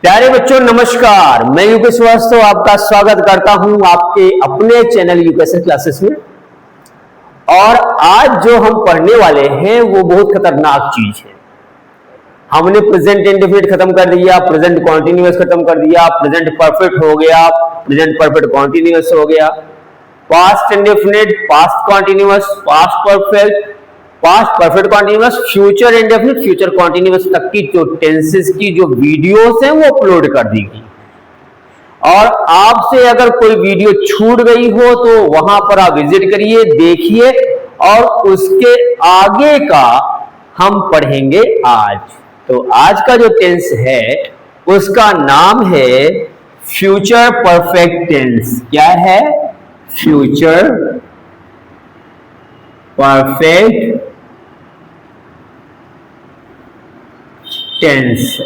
प्यारे बच्चों नमस्कार, मैं यूकेश श्रीवास्तव आपका स्वागत करता हूं आपके अपने चैनल यूकेश क्लासेस में। और आज जो हम पढ़ने वाले हैं वो बहुत खतरनाक चीज है। हमने प्रेजेंट इंडेफिनिट खत्म कर दिया, प्रेजेंट कॉन्टिन्यूअस खत्म कर दिया, प्रेजेंट परफेक्ट हो गया, प्रेजेंट परफेक्ट कॉन्टिन्यूअस हो गया, past indefinite, past continuous, past perfect, past perfect continuous, future indefinite, future continuous तक की जो टेंसेस की जो वीडियोस हैं वो अपलोड कर दी गई। और आपसे अगर कोई वीडियो छूट गई हो तो वहां पर आप विजिट करिए, देखिए और उसके आगे का हम पढ़ेंगे आज। तो आज का जो टेंस है उसका नाम है फ्यूचर परफेक्ट टेंस। क्या है? Future perfect tense.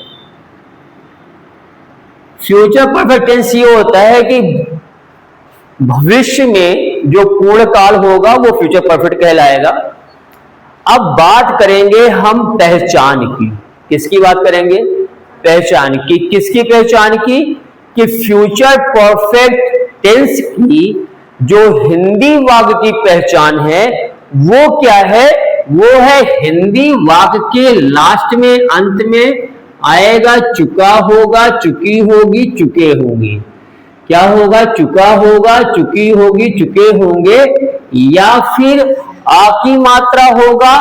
Future perfect tense ये होता है कि भविष्य में जो पूर्ण काल होगा वो फ्यूचर परफेक्ट कहलाएगा। अब बात करेंगे हम पहचान की। किसकी बात करेंगे? पहचान की। किसकी पहचान की? कि फ्यूचर परफेक्ट टेंस की जो हिंदी वाक्य की पहचान है वो क्या है? वो है हिंदी वाक्य के लास्ट में, अंत में आएगा चुका होगा, चुकी होगी, चुके होंगे। क्या होगा? चुका होगा, चुकी होगी, चुके होंगे, या फिर आ की मात्रा होगा,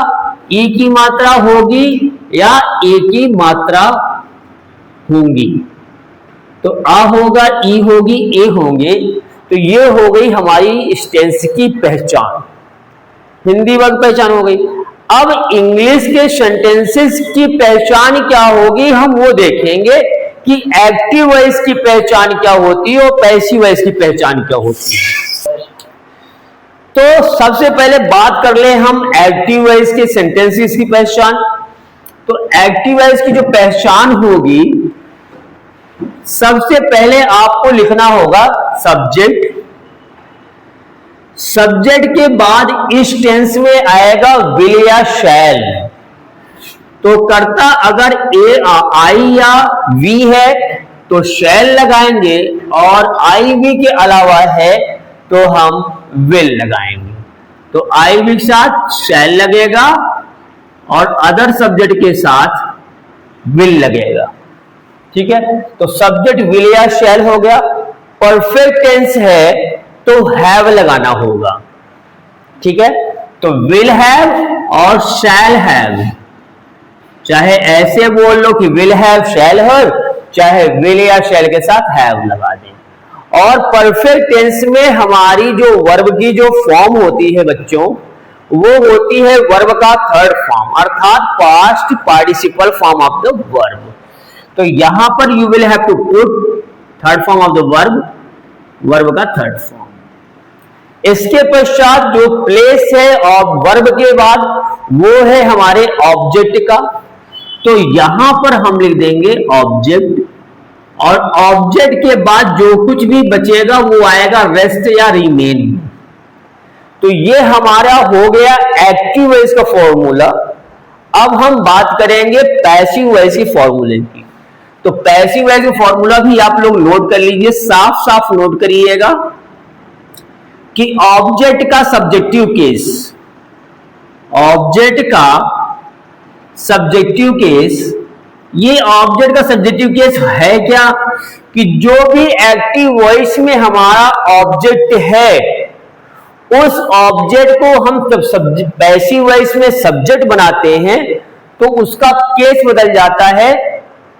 ई की मात्रा होगी, या ए की मात्रा होंगी। तो आ होगा, ई होगी, ए होंगे। तो ये हो गई हमारी इस टेंस की पहचान, हिंदी वाक्य पहचान हो गई। अब इंग्लिश के सेंटेंसेस की पहचान क्या होगी हम वो देखेंगे कि एक्टिव वॉइस की पहचान क्या होती है और पैसिव वॉइस की पहचान क्या होती है। तो सबसे पहले बात कर ले हम एक्टिव वॉइस के सेंटेंसेस की पहचान। तो एक्टिव वॉइस की जो पहचान होगी, सबसे पहले आपको लिखना होगा सब्जेक्ट। सब्जेक्ट के बाद इस टेंस में आएगा विल या शैल। तो कर्ता अगर आई या वी है तो शैल लगाएंगे, और आई वी के अलावा है तो हम विल लगाएंगे। तो आई वी के साथ शैल लगेगा और अदर सब्जेक्ट के साथ विल लगेगा। ठीक है, तो सब्जेक्ट विल या शैल हो गया। परफेक्ट टेंस है तो हैव लगाना होगा। ठीक है, तो विल हैव और शैल हैव, चाहे ऐसे बोल लो कि विल हैव शैल हैव, चाहे विल या शैल के साथ हैव लगा दें। और परफेक्ट टेंस में हमारी जो वर्ब की जो फॉर्म होती है बच्चों, वो होती है वर्ब का थर्ड फॉर्म, अर्थात past participle form of the verb. तो यहां पर you will have to put third form of the verb, verb का थर्ड फॉर्म। इसके पश्चात जो प्लेस है और वर्ब के बाद वो है हमारे ऑब्जेक्ट का। तो यहां पर हम लिख देंगे ऑब्जेक्ट, और ऑब्जेक्ट के बाद जो कुछ भी बचेगा वो आएगा रेस्ट या रिमेन। तो ये हमारा हो गया एक्टिव वॉइस का फॉर्मूला। अब हम बात करेंगे पैसिव वॉइस की फॉर्मूले की। तो पैसिव वॉइस का फॉर्मूला भी आप लोग नोट कर लीजिए, साफ साफ नोट करिएगा कि ऑब्जेक्ट का सब्जेक्टिव केस, ऑब्जेक्ट का सब्जेक्टिव केस, ये ऑब्जेक्ट का सब्जेक्टिव केस है क्या? कि जो भी एक्टिव वॉइस में हमारा ऑब्जेक्ट है उस ऑब्जेक्ट को हम पैसिव वॉइस में सब्जेक्ट बनाते हैं तो उसका केस बदल जाता है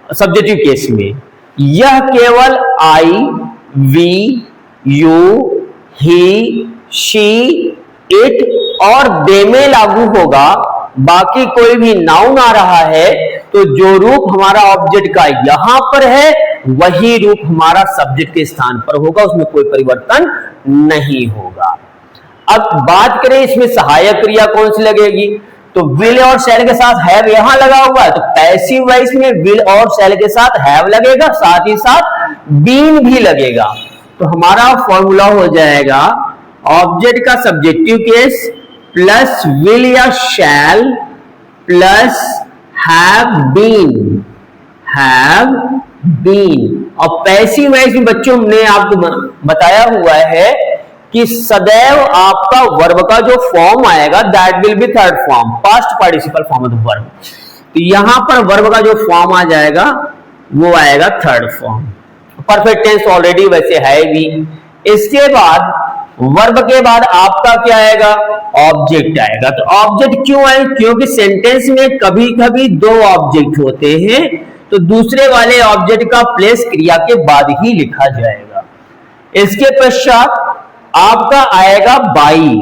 सब्जेक्टिव केस में। यह केवल I, we, you, he, she, it और दे में लागू होगा। बाकी कोई भी नाउन आ रहा है तो जो रूप हमारा ऑब्जेक्ट का यहां पर है वही रूप हमारा सब्जेक्ट के स्थान पर होगा, उसमें कोई परिवर्तन नहीं होगा। अब बात करें इसमें सहायक क्रिया कौन सी लगेगी, तो विल और शैल के साथ हैव यहां लगा हुआ है, तो पैसिव वॉइस में विल और शैल के साथ हैव लगेगा, साथ ही साथ बीन भी लगेगा। तो हमारा फॉर्मूला हो जाएगा ऑब्जेक्ट का सब्जेक्टिव केस प्लस विल या shall plus have been, have been. और पैसिव वॉइस भी बच्चों ने आपको बताया हुआ है कि सदैव आपका वर्ब का जो फॉर्म आएगा that will be third form, past participle form of the verb. तो यहां पर वर्ब का जो फॉर्म आ जाएगा वो आएगा third form. Perfect tense already वैसे है भी। इसके बाद वर्ब के बाद आपका क्या आएगा, ऑब्जेक्ट आएगा। तो ऑब्जेक्ट क्यों आए, क्योंकि सेंटेंस में कभी कभी दो ऑब्जेक्ट होते हैं, तो दूसरे वाले ऑब्जेक्ट का प्लेस क्रिया के बाद ही लिखा जाएगा। इसके पश्चात आपका आएगा बाई,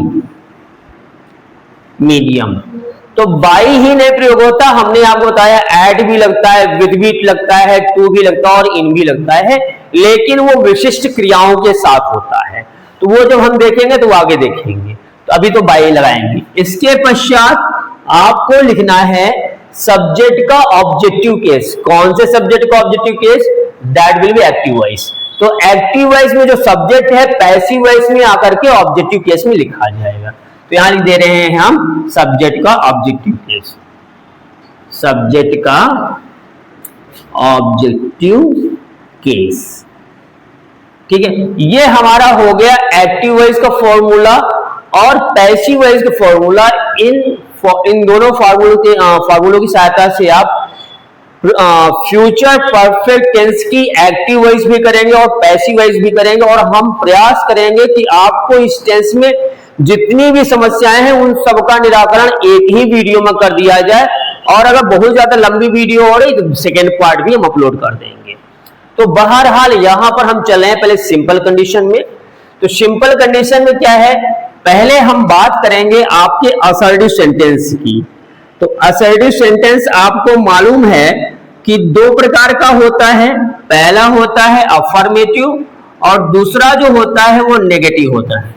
मीडियम। तो बाई ही नहीं प्रयोग होता, हमने आपको बताया एट भी लगता है, विद भी लगता है, टू भी लगता है और इन भी लगता है, लेकिन वो विशिष्ट क्रियाओं के साथ होता है। तो वो जब हम देखेंगे तो आगे देखेंगे, तो अभी तो बाई लगाएंगे। इसके पश्चात आपको लिखना है सब्जेक्ट का ऑब्जेक्टिव केस। कौन से सब्जेक्ट का objective case, that will be active voice. तो एक्टिव वॉइस में जो सब्जेक्ट है पैसिव वॉइस में आकर के ऑब्जेक्टिव केस में लिखा जाएगा। तो यहां लिख दे रहे हैं हम सब्जेक्ट का ऑब्जेक्टिव केस, सब्जेक्ट का ऑब्जेक्टिव केस। ठीक है, ये हमारा हो गया एक्टिव वॉइस का फॉर्मूला और पैसिव वॉइस का फॉर्मूला। इन दोनों फॉर्मूलों की सहायता से आप फ्यूचर परफेक्ट टेंस की एक्टिव वॉइस भी करेंगे और पैसिव वॉइस भी करेंगे। और हम प्रयास करेंगे कि आपको इस टेंस में जितनी भी समस्याएं हैं उन सबका निराकरण एक ही वीडियो में कर दिया जाए। और अगर बहुत ज्यादा लंबी वीडियो हो रही तो सेकेंड पार्ट भी हम अपलोड कर देंगे। तो बहरहाल यहां पर हम चले हैं पहले सिंपल कंडीशन में। तो सिंपल कंडीशन में क्या है, पहले हम बात करेंगे आपके असर्टिव सेंटेंस की। तो असर्टिव सेंटेंस आपको मालूम है कि दो प्रकार का होता है, पहला होता है अफर्मेटिव और दूसरा जो होता है वो नेगेटिव होता है।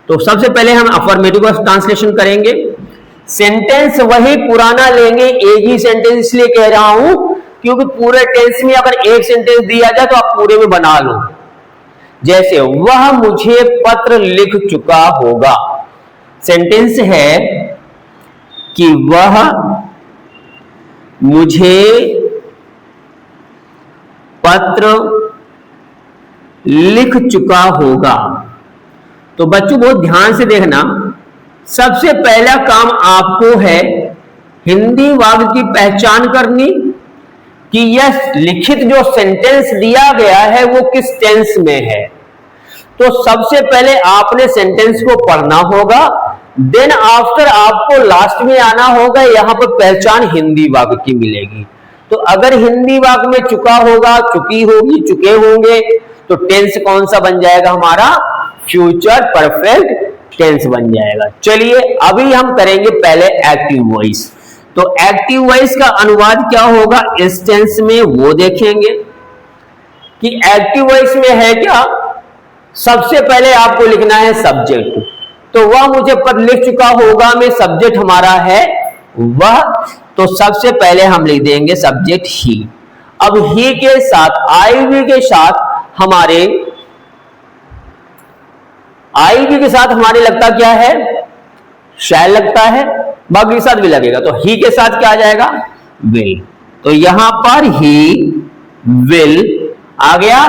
तो सबसे पहले हम अफर्मेटिव का ट्रांसलेशन करेंगे। सेंटेंस वही पुराना लेंगे, एक ही सेंटेंस इसलिए कह रहा हूं क्योंकि पूरे टेंस में अगर एक सेंटेंस दिया जाए तो आप पूरे में बना लो। जैसे वह मुझे पत्र लिख चुका होगा, सेंटेंस है कि वह मुझे पत्र लिख चुका होगा। तो बच्चों बहुत ध्यान से देखना, सबसे पहला काम आपको है हिंदी वाक्य की पहचान करनी कि यह लिखित जो सेंटेंस दिया गया है वो किस टेंस में है। तो सबसे पहले आपने सेंटेंस को पढ़ना होगा, देन आफ्टर आपको लास्ट में आना होगा, यहां पर पहचान हिंदी वाक्य की मिलेगी। तो अगर हिंदी वाक्य में चुका होगा, चुकी होगी, चुके होंगे, तो टेंस कौन सा बन जाएगा हमारा, फ्यूचर परफेक्ट टेंस बन जाएगा। चलिए अभी हम करेंगे पहले एक्टिव वॉइस। तो एक्टिव वॉइस का अनुवाद क्या होगा इस टेंस में वो देखेंगे कि एक्टिव वॉइस में है क्या। सबसे पहले आपको लिखना है सब्जेक्ट। तो वह मुझे पत्र लिख चुका होगा में सब्जेक्ट हमारा है वह, तो सबसे पहले हम लिख देंगे सब्जेक्ट ही। अब ही के साथ आईवी के साथ हमारे लगता क्या है, शैल लगता है, बाकी के साथ भी लगेगा। तो ही के साथ क्या आ जाएगा, विल। तो यहां पर ही विल आ गया।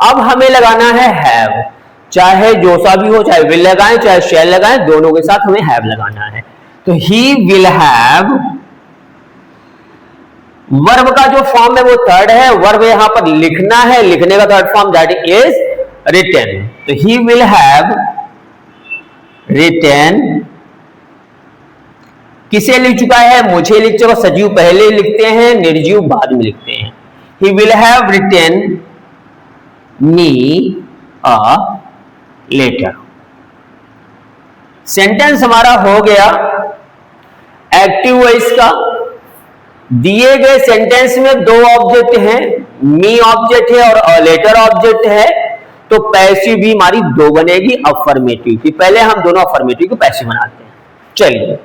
अब हमें लगाना है हैव, चाहे जो सा भी हो, चाहे विल लगाएं चाहे शैल लगाएं, दोनों के साथ हमें हैव लगाना है। तो ही विल हैव, वर्ब का जो फॉर्म है वो थर्ड है, वर्ब यहां पर लिखना है, लिखने का third form that is written. तो ही विल हैव रिटन, किसे लिख चुका है, मुझे लिख चुका। सजीव पहले लिखते हैं, निर्जीव बाद में लिखते हैं। He will have written me a letter. Sentence हमारा हो गया एक्टिव वॉइस का। दिए गए सेंटेंस में दो ऑब्जेक्ट हैं, मी ऑब्जेक्ट है और लेटर ऑब्जेक्ट है। तो पैसिव भी हमारी दो बनेगी अफर्मेटिव की। पहले हम दोनों अफर्मेटिव को पैसिव बनाते हैं। चलिए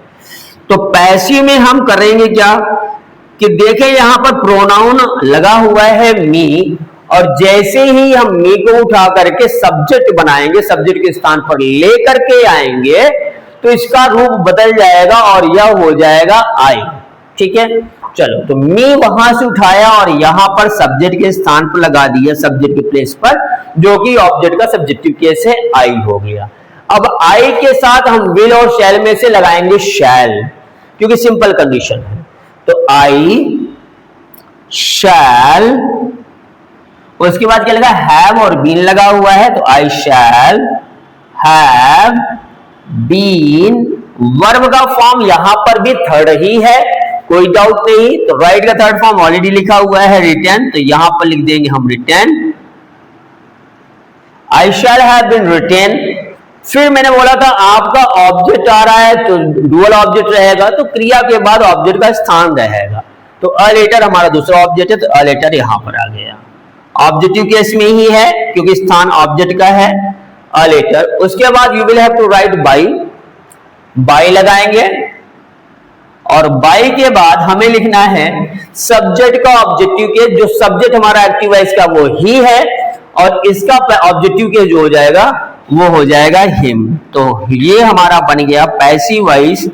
तो पैसिव में हम करेंगे क्या कि देखें यहां पर प्रोनाउन लगा हुआ है मी, और जैसे ही हम मी को उठा करके सब्जेक्ट बनाएंगे, सब्जेक्ट के स्थान पर लेकर के आएंगे, तो इसका रूप बदल जाएगा और यह हो जाएगा आई। ठीक है, चलो, तो मी वहां से उठाया और यहां पर सब्जेक्ट के स्थान पर लगा दिया, सब्जेक्ट के प्लेस पर, जो कि ऑब्जेक्ट का सब्जेक्टिव केस है, आई हो गया। अब आई के साथ हम विल और शैल में से लगाएंगे शैल, क्योंकि सिंपल कंडीशन है। तो आई शैल, उसके बाद क्या लगा, हैव और बीन लगा हुआ है, तो आई शैल हैव बीन। वर्ब का फॉर्म यहां पर भी थर्ड ही है, कोई डाउट नहीं। तो राइट का थर्ड फॉर्म ऑलरेडी लिखा हुआ है रिटन, तो यहां पर लिख देंगे हम written, I shall have been written. फिर मैंने बोला था आपका ऑब्जेक्ट आ रहा है तो डुअल ऑब्जेक्ट रहेगा, तो क्रिया के बाद ऑब्जेक्ट का स्थान रहेगा। तो अ लेटर हमारा दूसरा ऑब्जेक्ट है, तो अ लेटर यहां पर आ गया। ऑब्जेक्टिव केस में ही है क्योंकि स्थान ऑब्जेक्ट का है, अ लेटर। उसके बाद you will have to write by, by लगाएंगे और बाई के बाद हमें लिखना है सब्जेक्ट का ऑब्जेक्टिव केस। जो सब्जेक्ट हमारा एक्टिव है इसका वो ही है, और इसका ऑब्जेक्टिव केस जो हो जाएगा वो हो जाएगा हिम। तो ये हमारा बन गया पैसिव वॉइस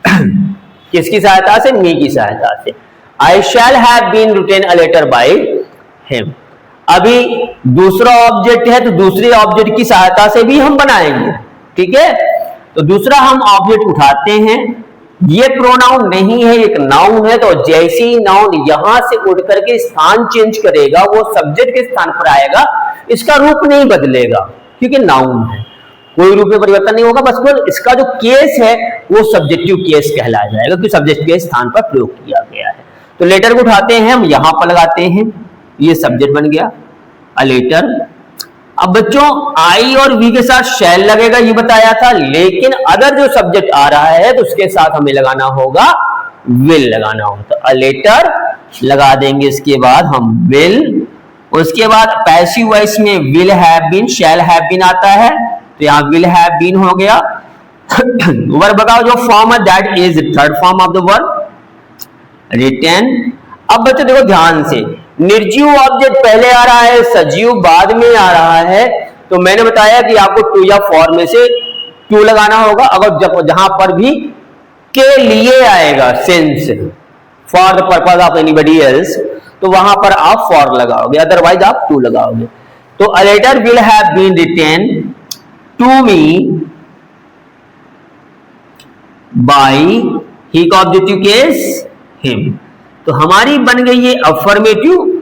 किसकी सहायता से, मी की सहायता से। I shall have been written a letter by him. अभी दूसरा ऑब्जेक्ट है तो दूसरे ऑब्जेक्ट की सहायता से भी हम बनाएंगे, ठीक है। तो दूसरा हम ऑब्जेक्ट उठाते हैं, ये प्रोनाउन नहीं है, एक नाउन है। तो जैसे ही नाउन यहां से उठ करके स्थान चेंज करेगा वो सब्जेक्ट के स्थान पर आएगा, इसका रूप नहीं बदलेगा क्योंकि नाउन है, कोई रूप में परिवर्तन नहीं होगा, बस वो इसका जो केस है वो सब्जेक्टिव केस कहलाया जाएगा क्योंकि सब्जेक्ट के स्थान पर प्रयोग किया गया है। तो लेटर को उठाते हैं हम, यहां पर लगाते हैं, ये सब्जेक्ट बन गया अ लेटर। अब बच्चों आई और वी के साथ शैल लगेगा ये बताया था, लेकिन अगर जो सब्जेक्ट आ रहा है तो उसके साथ हमें लगाना होगा विल लगाना होगा। तो अ लेटर लगा देंगे, इसके बाद हम विल। उसके बाद पैसिव वॉइस में will have been, shall have been आता है, तो यहां विल हैव बीन हो गया। वर्ब का जो फॉर्म है that is third form of the verb written. अब बच्चों देखो ध्यान से, निर्जीव ऑब्जेक्ट पहले आ रहा है, सजीव बाद में आ रहा है। तो मैंने बताया कि आपको टू या फॉर में से टू लगाना होगा। अगर जहां पर भी के लिए आएगा sense, for the purpose of anybody else, तो वहां पर आप फॉर लगाओगे, अदरवाइज आप टू लगाओगे। तो a letter will have been written to me by he का ऑब्जेक्टिव केस हिम। तो हमारी बन गई ये अफर्मेटिव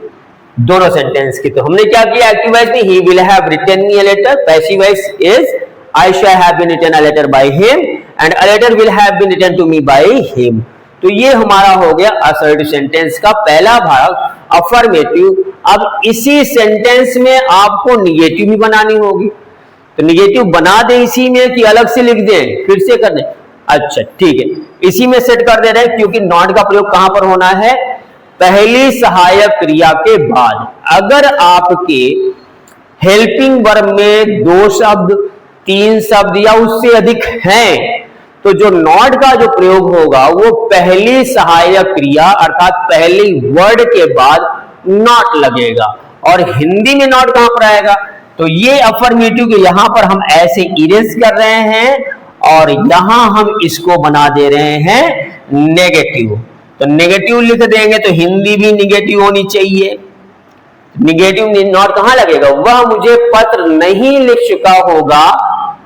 दोनों सेंटेंस की। तो हमने क्या किया, एक्टिव वॉइस में he will have written me a letter, passive voice is I shall have been written a letter by him and a letter will have been written to me by him. तो ये हमारा हो गया assertive sentence का पहला भाग affirmative. अब इसी सेंटेंस में आपको निगेटिव भी बनानी होगी, तो निगेटिव बना दे इसी में कि अलग से लिख दें, फिर से कर दें। अच्छा ठीक है, इसी में सेट कर दे रहे हैं क्योंकि नॉट का प्रयोग कहां पर होना है, पहली सहायक क्रिया के बाद। अगर आपके हेल्पिंग वर्ब में 2 शब्द 3 शब्द या उससे अधिक हैं, तो जो नॉट का जो प्रयोग होगा वो पहली सहायक क्रिया अर्थात पहली वर्ड के बाद नॉट लगेगा। और हिंदी में नॉट कहां पर आएगा, तो ये अफर्मेटिव के यहां पर हम ऐसे इरेज कर रहे हैं और यहां हम इसको बना दे रहे हैं नेगेटिव। तो नेगेटिव लिख देंगे तो हिंदी भी नेगेटिव होनी चाहिए। नेगेटिव नॉट कहां लगेगा, वह मुझे पत्र नहीं लिख चुका होगा,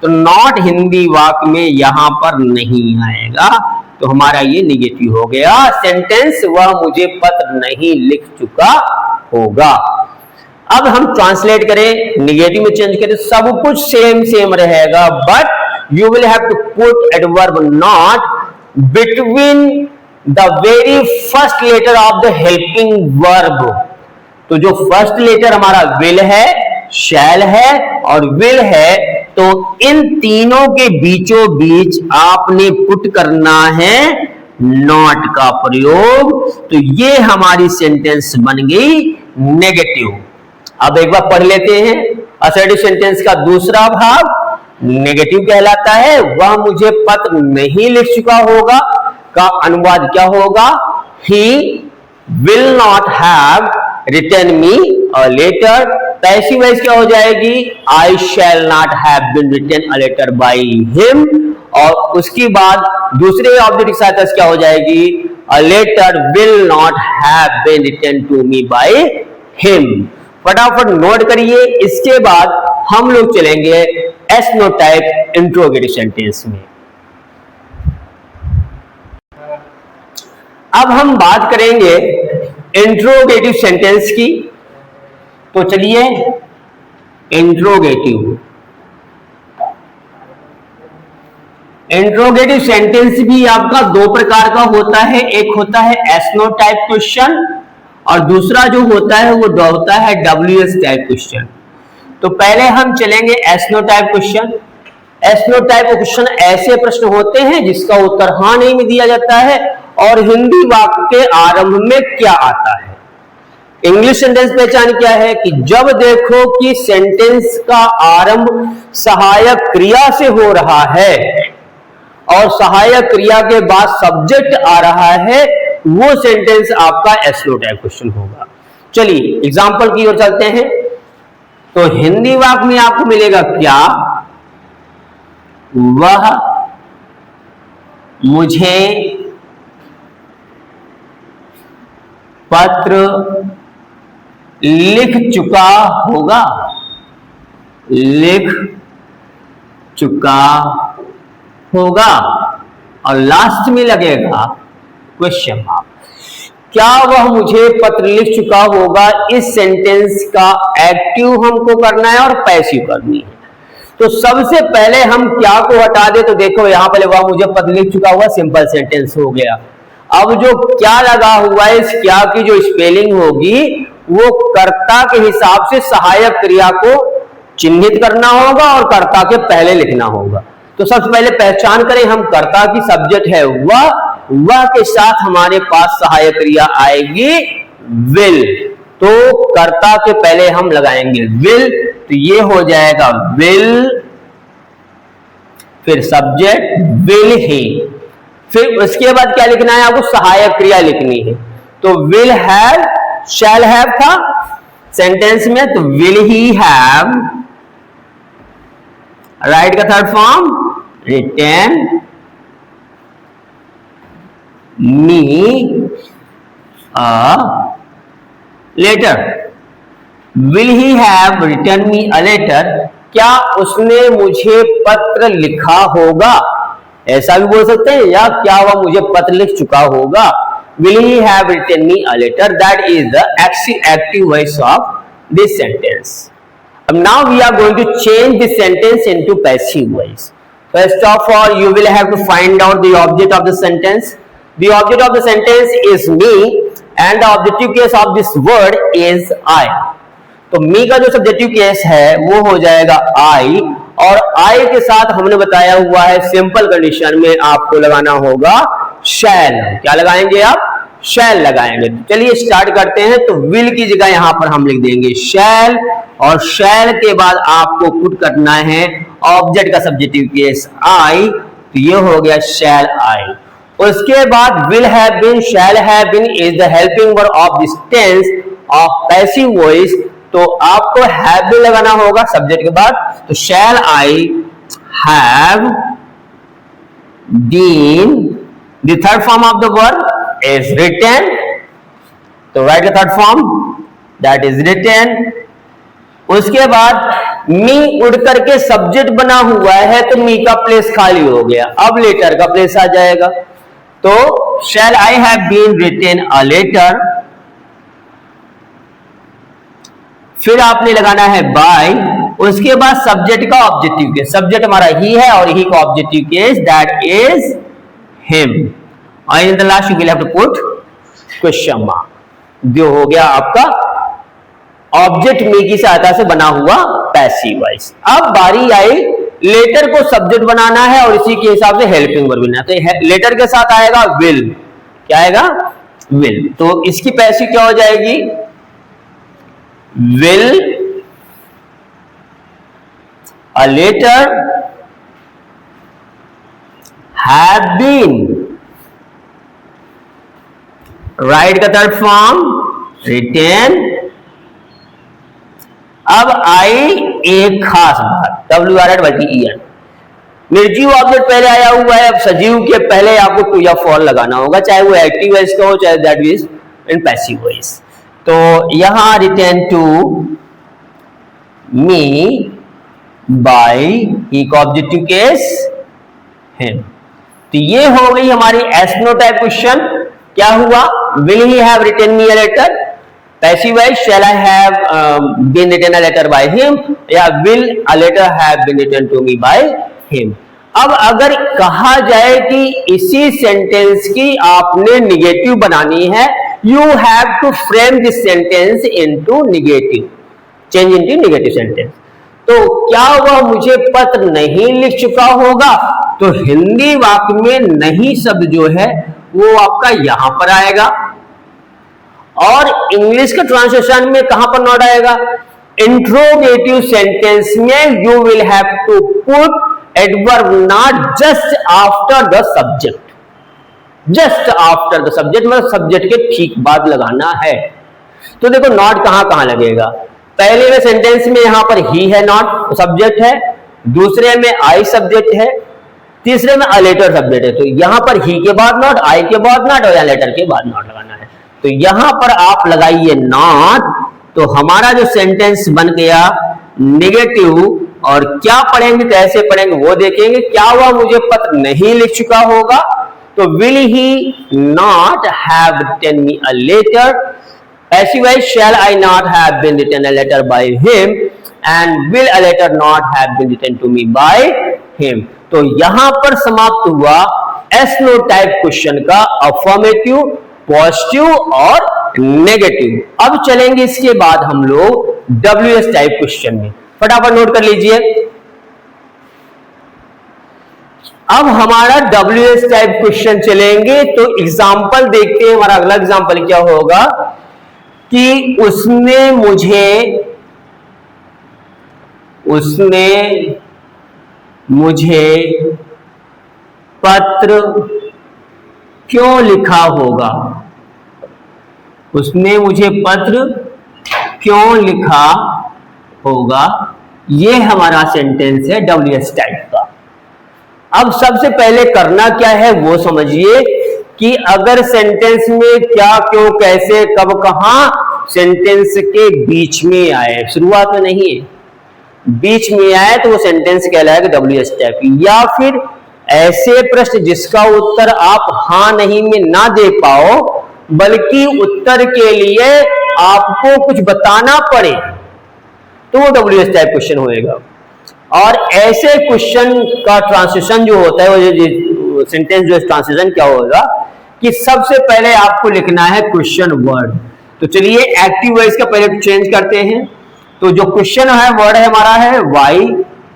तो नॉट हिंदी वाक्य में यहां पर नहीं आएगा। तो हमारा ये नेगेटिव हो गया सेंटेंस, वह मुझे पत्र नहीं लिख चुका होगा। अब हम ट्रांसलेट करें, नेगेटिव में चेंज करें, सब कुछ सेम रहेगा, but you will have to put adverb not between the very first letter of the helping verb। तो जो फर्स्ट लेटर हमारा will है, shall है और will है, तो इन तीनों के बीचों बीच आपने पुट करना है not का प्रयोग। तो ये हमारी सेंटेंस बन गई नेगेटिव। अब एक बार पढ़ लेते हैं, असर्टिव सेंटेंस का दूसरा भाग नेगेटिव कहलाता है। वह मुझे पत्र नहीं लिख चुका होगा का अनुवाद क्या होगा, he will not have written me a letter। Passive voice क्या हो जाएगी, I shall not have been written a letter by him। और उसके बाद दूसरे ऑब्जेक्ट की सहायता क्या हो जाएगी, a letter will not have been written to me by him। फटाफट नोट करिए। इसके बाद हम लोग चलेंगे yes no type interrogative sentence में। अब हम बात करेंगे इंट्रोगेटिव सेंटेंस की। तो चलिए इंट्रोगेटिव सेंटेंस भी आपका दो प्रकार का होता है। एक होता है एस नो टाइप क्वेश्चन और दूसरा जो होता है वो होता है WS टाइप क्वेश्चन। तो पहले हम चलेंगे yes no type question. Yes no type question ऐसे प्रश्न होते हैं जिसका उत्तर हाँ नहीं में दिया जाता है और हिंदी वाक्य के आरंभ में क्या आता है। इंग्लिश सेंटेंस पहचान क्या है कि जब देखो कि सेंटेंस का आरंभ सहायक क्रिया से हो रहा है और सहायक क्रिया के बाद सब्जेक्ट आ रहा है, वो सेंटेंस आपका एस नो टाइप क्वेश्चन होगा। चलिए एग्जांपल की ओर चलते हैं। तो हिंदी वाक्य में आपको मिलेगा क्या, वह मुझे पत्र लिख चुका होगा, लिख चुका होगा और लास्ट में लगेगा क्वेश्चन मार्क। क्या वह मुझे पत्र लिख चुका होगा, इस सेंटेंस का एक्टिव हमको करना है और पैसिव करनी है। तो सबसे पहले हम क्या को हटा दे, तो देखो यहां पर वह मुझे पत्र लिख चुका हुआ सिंपल सेंटेंस हो गया। अब जो क्या लगा हुआ है, इस क्या की जो स्पेलिंग होगी वो कर्ता के हिसाब से सहायक क्रिया को चिन्हित करना होगा और कर्ता के पहले लिखना होगा। तो सबसे पहले पहचान करें हम, कर्ता की सब्जेक्ट है वह के साथ हमारे पास सहायक क्रिया आएगी विल। तो कर्ता के पहले हम लगाएंगे विल, तो ये हो जाएगा विल, फिर सब्जेक्ट विल ही, फिर उसके बाद क्या लिखना है आपको, सहायक क्रिया लिखनी है। तो विल हैव, शैल हैव था सेंटेंस में, तो विल ही हैव, राइट का third form written me a letter. Will he have written me a letter, क्या उसने मुझे पत्र लिखा होगा, ऐसा भी बोल सकते हैं, या क्या वह मुझे पत्र लिख चुका होगा। Will he have written me a letter? That is the active voice of this sentence. Now we are going to change this sentence into passive voice. First of all, you will have to find out the object of the sentence. The object of the sentence is me and the objective case of this word is I. तो me का जो subjective case है वो हो जाएगा I, और I के साथ हमने बताया हुआ है सिंपल कंडीशन में आपको लगाना होगा शैल। क्या लगाएंगे आप, शैल लगाएंगे। चलिए स्टार्ट करते हैं। तो विल की जगह यहां पर हम लिख देंगे शैल, और शैल के बाद आपको पुट करना है ऑब्जेक्ट का सब्जेक्टिव केस आई, तो ये हो गया शैल आई। उसके बाद will have been, shall have been is the helping verb of this tense of passive voice, तो आपको हैव भी लगाना होगा सब्जेक्ट के बाद। तो shall I have been, the third form of the verb is written, तो write the third form that is written. उसके बाद मी उड़ करके सब्जेक्ट बना हुआ है, तो मी का प्लेस खाली हो गया, अब लेटर का प्लेस आ जाएगा। तो shall I have been written a letter, फिर आपने लगाना है बाय, उसके बाद सब्जेक्ट का ऑब्जेक्टिव केस, सब्जेक्ट हमारा ही है और ही का objective case that is him, और in the last you will have to put question mark, जो हो गया आपका ऑब्जेक्ट मी की सहायता से बना हुआ पैसिव वॉइस। अब बारी आई लेटर को सब्जेक्ट बनाना है और इसी के हिसाब से हेल्पिंग वर्ब बनाना है। तो लेटर के साथ आएगा विल, क्या आएगा विल, तो इसकी पैसिव क्या हो जाएगी, will a letter have been, right का थर्ड फॉर्म written। अब आई एक खास बात, WRITEN, निर्जीव ऑब्जेक्ट पहले आया हुआ है, अब सजीव के पहले आपको टू या फॉर लगाना होगा, चाहे वो एक्टिव वॉइस का हो चाहे that is in passive voice. तो यहां रिटर्न टू मी बाय एक ऑब्जेक्टिव केस हिम। तो ये हो गई हमारी एस नो टाइप क्वेश्चन। क्या हुआ? Will he have written me a letter, passive voice shall I have been written a letter by him, या will a letter have been written to me by him. अब अगर कहा जाए कि इसी sentence की आपने निगेटिव बनानी है, you have to frame this sentence into negative, change into negative sentence. तो क्या वह मुझे पत्र नहीं लिख चुका होगा? तो हिंदी वाक्य में नहीं शब्द जो है वो आपका यहां पर आएगा, और इंग्लिश के ट्रांसलेशन में कहां पर नॉट आएगा? इंट्रोगेटिव सेंटेंस में you will have to put adverb not just after the subject, just after the subject, मतलब सब्जेक्ट के ठीक बाद लगाना है। तो देखो नॉट कहां कहां लगेगा? पहले में सेंटेंस में यहां पर ही है, नॉट सब्जेक्ट है, दूसरे में आई सब्जेक्ट है, तीसरे में अ लेटर सब्जेक्ट है। तो यहां पर ही के बाद नॉट, आई के बाद नॉट और या लेटर के बाद नॉट लगाना है। तो यहां पर आप लगाइए नॉट, तो हमारा जो सेंटेंस बन गया नेगेटिव। और क्या पढ़ेंगे, कैसे पढ़ेंगे वो देखेंगे। क्या हुआ मुझे पत्र नहीं लिख चुका होगा? तो will he not have written me a letter, passive voice shall I not have been written a letter by him, and will a letter not have been written to me by him. तो यहां पर समाप्त हुआ yes no type question का affirmative, positive और negative. अब चलेंगे इसके बाद हम लोग डब्ल्यूएस टाइप क्वेश्चन में, फटाफट नोट कर लीजिए। अब हमारा डब्ल्यूएस टाइप क्वेश्चन चलेंगे, तो एग्जाम्पल देखते हैं। हमारा अगला एग्जाम्पल क्या होगा कि उसने मुझे पत्र क्यों लिखा होगा? उसने मुझे पत्र क्यों लिखा होगा, ये हमारा सेंटेंस है डब्ल्यूएस टाइप का। अब सबसे पहले करना क्या है वो समझिए कि अगर सेंटेंस में क्या, क्यों, कैसे, कब, कहां सेंटेंस के बीच में आए, शुरुआत में नहीं है, बीच में आए, तो वो सेंटेंस कहलाएगा डब्ल्यूएस टाइप। या फिर ऐसे प्रश्न जिसका उत्तर आप हां नहीं में ना दे पाओ, बल्कि उत्तर के लिए आपको कुछ बताना पड़े, तो वो डब्ल्यूएस टाइप क्वेश्चन होएगा। और ऐसे क्वेश्चन का ट्रांसलेशन जो होता है, वो सेंटेंस जो ट्रांसलेशन क्या होगा कि सबसे पहले आपको लिखना है क्वेश्चन वर्ड। तो चलिए एक्टिव वॉइस का पहले चेंज करते हैं। तो जो क्वेश्चन है वर्ड है हमारा है वाई,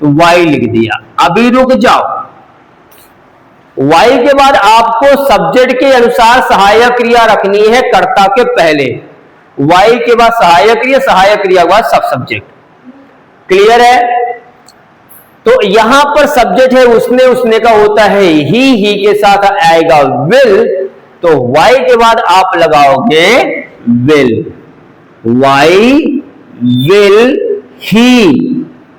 तो वाई लिख दिया। अभी रुक जाओ, वाई के बाद आपको सब्जेक्ट के अनुसार सहायक क्रिया रखनी है कर्ता के पहले। वाई के बाद सहायक क्रिया, सहायक क्रिया के बाद सब सब्जेक्ट। क्लियर है? तो यहां पर सब्जेक्ट है उसने, उसने का होता है ही के साथ आएगा विल, तो वाई के बाद आप लगाओगे विल, वाई विल ही।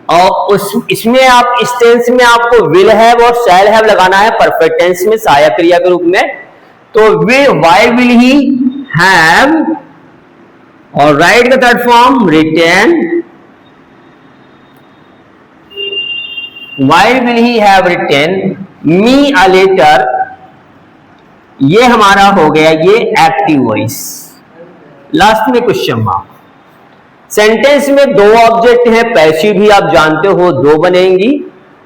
और इसमें आप इस टेंस में आपको विल हैव और शैल हैव लगाना है परफेक्ट टेंस में सहायक क्रिया के रूप में। तो वाई विल ही हैव, और राइट का third form written, why will he have written me a letter. ये हमारा हो गया ये एक्टिव वॉइस। लास्ट में क्वेश्चन मार्क। सेंटेंस में दो ऑब्जेक्ट हैं, पैसिव भी आप जानते हो दो बनेंगी।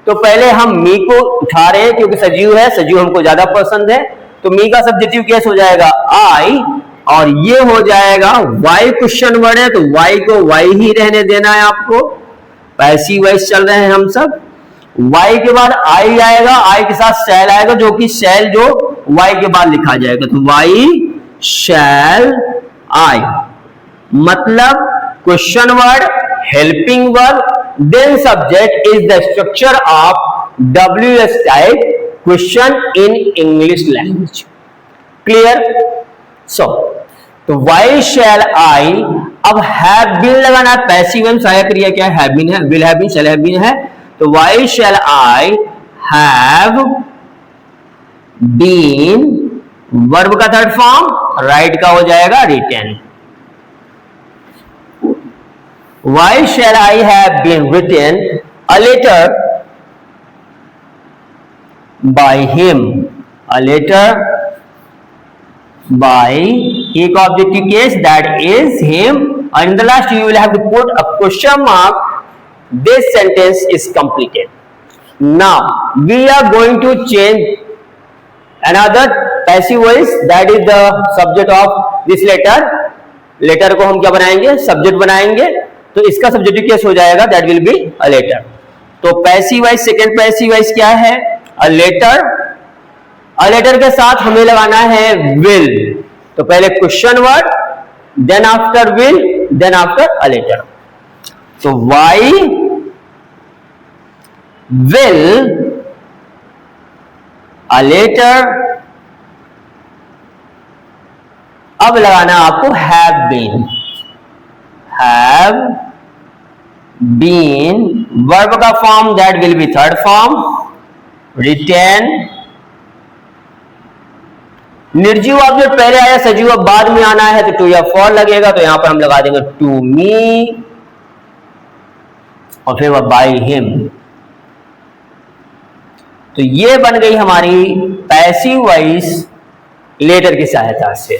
तो पहले हम मी को उठा रहे हैं क्योंकि सजीव है, सजीव हमको ज्यादा पसंद है। तो मी का सब्जेक्टिव केस हो जाएगा आई, और ये हो जाएगा वाई। क्वेश्चन वर्ड है तो वाई को वाई ही रहने देना है आपको, पैसिव वॉइस चल रहे हैं हम सब। वाई के बाद आई आएगा, आई के साथ शैल आएगा, जो कि शैल जो वाई के बाद लिखा जाएगा। तो वाई शैल आई, मतलब question word, helping verb, then subject is the structure of WS type question in English language. Clear? So तो वाई शैल आई, अब हैव बीन लगाना है, पैसिव एंड सहायक क्रिया क्या है, हैव बीन है, will have been, shall have been है। तो why shall I have been, verb का थर्ड फॉर्म राइट का हो जाएगा written. Why shall I have been written a letter by him, a letter by एक objective case that is him, and in the last you will have to put a question mark. This sentence is completed. Now we are going to change another passive voice, that is the subject of this letter. Letter को हम क्या बनाएंगे, subject बनाएंगे, तो इसका subjective case हो जाएगा that will be a letter. तो passive voice, second passive voice क्या है, a letter. अ लेटर के साथ हमें लगाना है विल, तो पहले question word, then after will, then after a letter. तो वाई विल अ लेटर, अब लगाना आपको हैव बीन, वर्ब का form that will be third form, written. निर्जीव ऑब्जेक्ट पहले आया, सजीव अब बाद में आना है, तो टू या फॉर लगेगा, तो यहां पर हम लगा देंगे टू मी, और फिर वह बाय हिम। तो ये बन गई हमारी पैसिव वॉइस लेटर की सहायता से।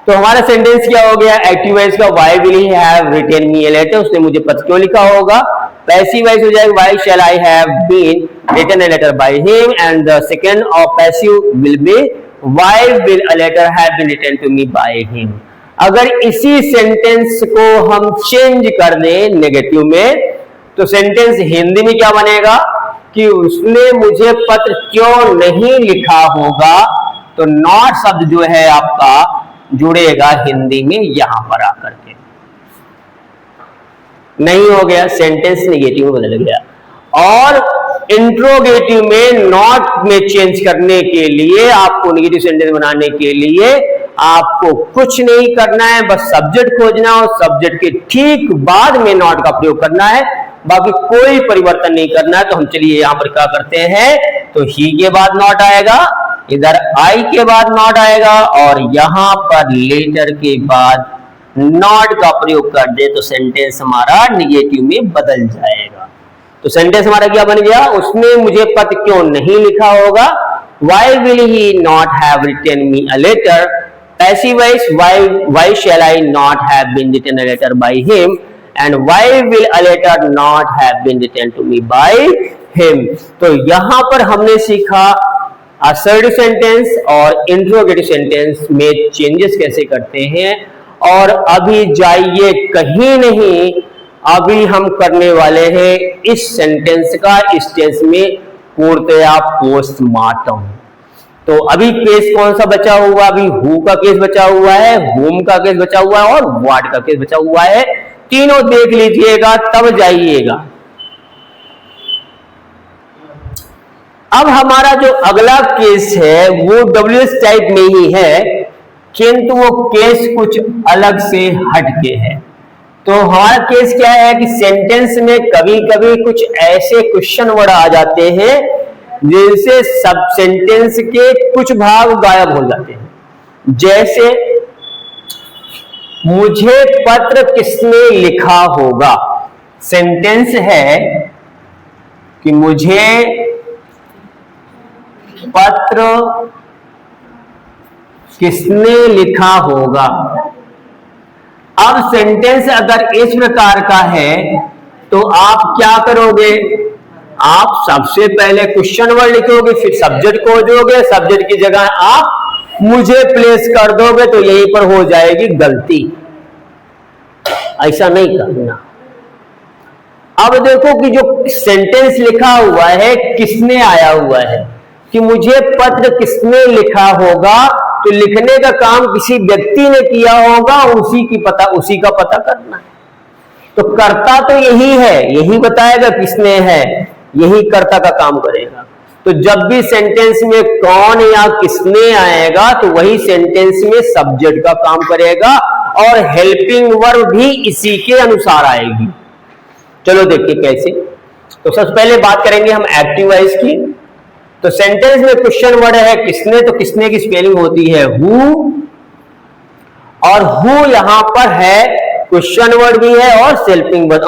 तो हमारा सेंटेंस क्या हो गया, एक्टिव वॉइस का why will he have written me a letter, उसने मुझे पत्र क्यों लिखा होगा। पैसिव वॉइस हो जाएगा why shall I have been written a letter by him, and the second of passive will be why will a letter have been written to me by him. अगर इसी सेंटेंस को हम change कर दें negative में, तो sentence Hindi में क्या बनेगा कि उसने मुझे पत्र क्यों नहीं लिखा होगा। तो नॉट शब्द जो है आपका जुड़ेगा हिंदी में यहां पर आकर के, नहीं हो गया, सेंटेंस नेगेटिव में बदल गया। और इंट्रोगेटिव में नॉट में चेंज करने के लिए, आपको नेगेटिव सेंटेंस बनाने के लिए आपको कुछ नहीं करना है, बस सब्जेक्ट खोजना और सब्जेक्ट के ठीक बाद में नॉट का प्रयोग करना है, बाकी कोई परिवर्तन नहीं करना है। तो हम चलिए यहां पर क्या करते हैं, तो ही के बाद नॉट आएगा, इधर आई के बाद नॉट आएगा, और यहां पर लेटर के बाद नॉट का प्रयोग कर दे तो सेंटेंस हमारा निगेटिव में बदल जाएगा। तो सेंटेंस हमारा क्या बन गया, उसने मुझे पत्र क्यों नहीं लिखा होगा, why will he not have written me a letter. Passive voice why shall I not have been written a letter by him, and why will a letter not have been written to me by him. तो यहां पर हमने सीखा assertive sentence और interrogative sentence में changes कैसे करते हैं। और अभी जाइए कहीं नहीं, अभी हम करने वाले हैं इस सेंटेंस का इस टेंस में पूर्णतया पोस्टमार्टम। तो अभी केस कौन सा बचा हुआ, अभी हु का केस बचा हुआ है, होम का केस बचा हुआ है और व्हाट का केस बचा हुआ है। तीनों देख लीजिएगा तब जाइएगा। अब हमारा जो अगला केस है वो WH टाइप में ही है, किंतु वो केस कुछ अलग से हटके है। तो हमारा केस क्या है कि सेंटेंस में कभी कभी कुछ ऐसे क्वेश्चन वर्ड आ जाते हैं जिनसे सब सेंटेंस के कुछ भाग गायब हो जाते हैं। जैसे मुझे पत्र किसने लिखा होगा, सेंटेंस है कि मुझे पत्र किसने लिखा होगा। अब सेंटेंस अगर इस प्रकार का है तो आप क्या करोगे, आप सबसे पहले क्वेश्चन वर्ड लिखोगे, फिर सब्जेक्ट को जोड़ोगे, सब्जेक्ट की जगह आप मुझे प्लेस कर दोगे, तो यहीं पर हो जाएगी गलती। ऐसा नहीं करना। अब देखो कि जो सेंटेंस लिखा हुआ है किसने आया हुआ है, कि मुझे पत्र किसने लिखा होगा, तो लिखने का काम किसी व्यक्ति ने किया होगा, उसी का पता करना है। तो कर्ता तो यही है, यही बताएगा किसने है, यही कर्ता का काम करेगा। तो जब भी सेंटेंस में कौन या किसने आएगा तो वही सेंटेंस में सब्जेक्ट का काम करेगा, और हेल्पिंग वर्ब भी इसी के अनुसार आएगी। चलो देखिए कैसे। तो सबसे पहले बात करेंगे हम एक्टिव वॉइस की। तो सेंटेंस में क्वेश्चन वर्ड है किसने, तो किसने की स्पेलिंग होती है हु, और हु यहां पर है क्वेश्चन वर्ड भी है और हेल्पिंग वर्ड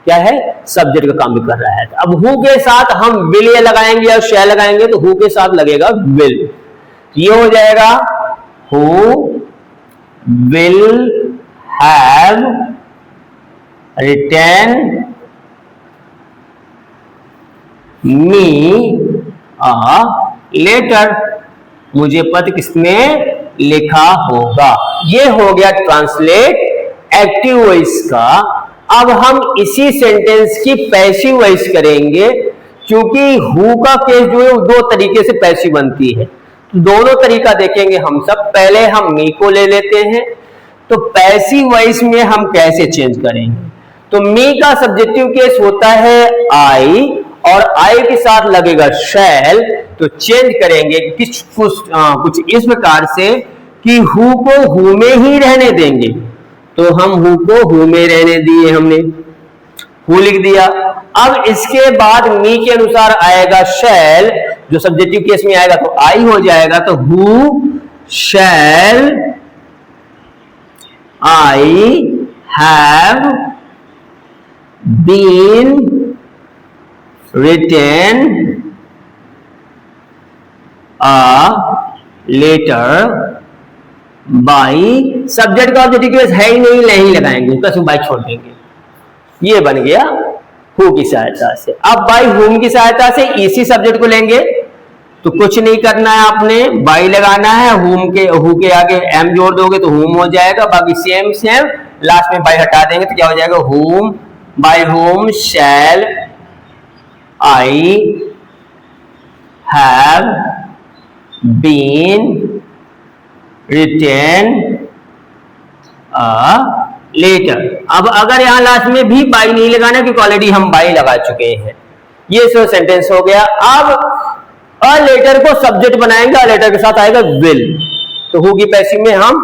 क्या है, सब्जेक्ट का काम भी कर रहा है। अब हु के साथ हम विल ये लगाएंगे और शैल लगाएंगे, तो हु के साथ लगेगा विल, ये हो जाएगा who will have written me a letter, मुझे पत्र किसने लिखा होगा। ये हो गया ट्रांसलेट एक्टिव वॉइस का। अब हम इसी सेंटेंस की पैसिव वॉइस करेंगे, क्योंकि हु का केस जो है दो तरीके से पैसिव बनती है, दोनों तरीका देखेंगे हम सब। पहले हम मी को ले लेते हैं, तो पैसिव वॉइस में हम कैसे चेंज करेंगे। तो मी का सब्जेक्टिव केस होता है आई, और आई के साथ लगेगा शैल, तो चेंज करेंगे कुछ इस प्रकार से कि हु को हु में ही रहने देंगे। तो हम हु को हु में रहने दिए, हमने हु लिख दिया। अब इसके बाद मी के अनुसार आएगा शैल, जो सब्जेक्टिव केस में आएगा तो आई हो जाएगा, तो who shall I have been written a letter by, subject का ऑब्जेक्टिव केस है ही नहीं लगाएंगे, बस बाय छोड़ देंगे। ये बन गया हु की सहायता से। अब बाय हुम की सहायता से इसी सब्जेक्ट को लेंगे, तो कुछ नहीं करना है, आपने बाय लगाना है, हु के आगे एम जोड़ दोगे तो हुम हो जाएगा, बाकी सेम लास्ट में बाय हटा देंगे तो क्या हो जाएगा हुम, by whom shell I have been written a letter। अब अगर यहां लास्ट में भी बाई नहीं लगाना, क्योंकि ऑलरेडी हम बाई लगा चुके हैं। ये सो सेंटेंस हो गया। अब अ लेटर को सब्जेक्ट बनाएंगे, अ लेटर के साथ आएगा विल, तो हु की पैसिव में हम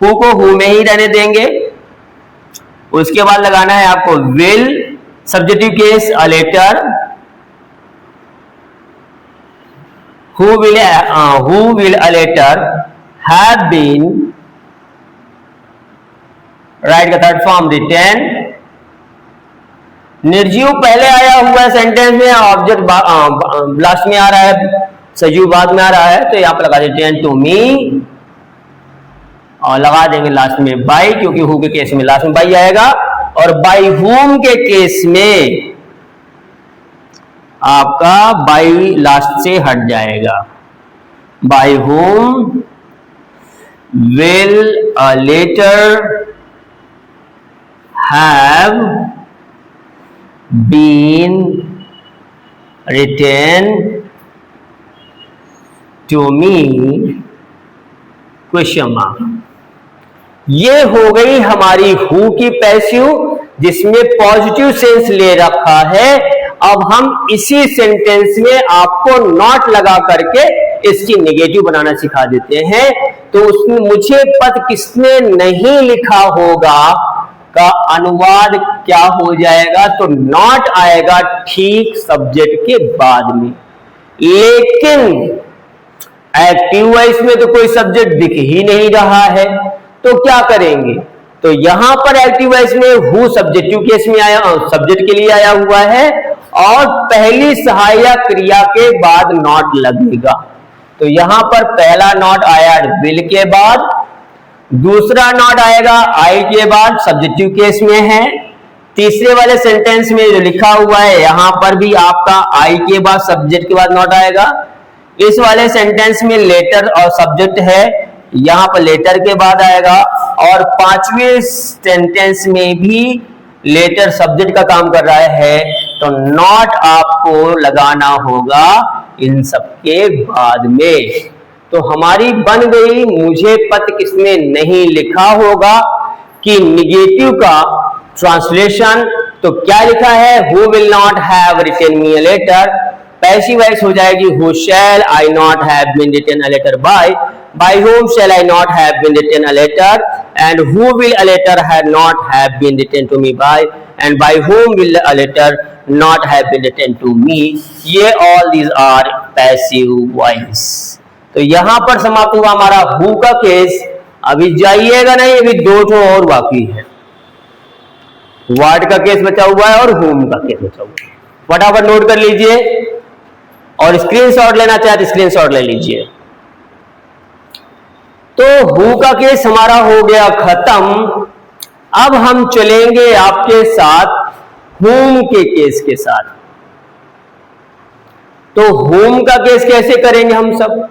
हु को हु में ही रहने देंगे। उसके बाद लगाना है आपको will, subjective case a letter, who will a letter have been, write का थर्ड फॉर्म written, निर्जीव पहले आया हुआ है सेंटेंस में, ऑब्जेक्ट लास्ट में आ रहा है, सजीव बाद में आ रहा है, तो यहां पर लगा देते हैं टू मी, और लगा देंगे लास्ट में बाई, क्योंकि हु के केस में लास्ट में बाई आएगा, और बाई हुम के केस में आपका बाई लास्ट से हट जाएगा। By whom will a letter have been written to me question mark. ये हो गई हमारी हु की पैसिव, जिसमें पॉजिटिव सेंस ले रखा है। अब हम इसी सेंटेंस में आपको नॉट लगा करके इसकी नेगेटिव बनाना सिखा देते हैं। तो उसमें मुझे पत्र किसने नहीं लिखा होगा का अनुवाद क्या हो जाएगा, तो नॉट आएगा ठीक सब्जेक्ट के बाद में। लेकिन एक्टिव वॉइस में तो कोई सब्जेक्ट दिख ही नहीं रहा है, तो क्या करेंगे, तो यहां पर एक्टिव वॉइस में हु सब्जेक्टिव केस में आया, सब्जेक्ट के लिए आया हुआ है, और पहली सहायक क्रिया के बाद नॉट लगेगा। तो यहां पर पहला नॉट आया विल के बाद, दूसरा नॉट आएगा आई के बाद, सब्जेक्टिव केस में है। तीसरे वाले सेंटेंस में जो लिखा हुआ है यहां पर भी आपका आई के बाद सब्जेक्ट के बाद नॉट आएगा। इस वाले सेंटेंस में लेटर और सब्जेक्ट है, यहां पर लेटर के बाद आएगा, और पांचवें सेंटेंस में भी लेटर सब्जेक्ट का काम कर रहा है, तो नॉट आपको लगाना होगा इन सबके बाद में। तो हमारी बन गई मुझे पत्र किसने नहीं लिखा होगा कि निगेटिव का ट्रांसलेशन। तो क्या लिखा है, who will not have written me a letter, passive voice हो जाएगी who shall I not have been written a letter by, by whom shall I not have been written a letter, and who will a letter have not have been written to me by, and by whom will a letter not have been written to me, ये all these are passive voice। तो यहां पर समाप्त हुआ हमारा who का case. अभी जाइएगा नहीं, अभी दो ठो और बाकी है। व्हाट का केस बचा हुआ है और whom का केस बचा हुआ है। फटाफट नोट कर लीजिए और स्क्रीनशॉट लेना चाहे तो स्क्रीनशॉट ले लीजिए। तो हु का केस हमारा हो गया खत्म। अब हम चलेंगे आपके साथ whom के केस के साथ। तो whom का केस कैसे करेंगे हम सब?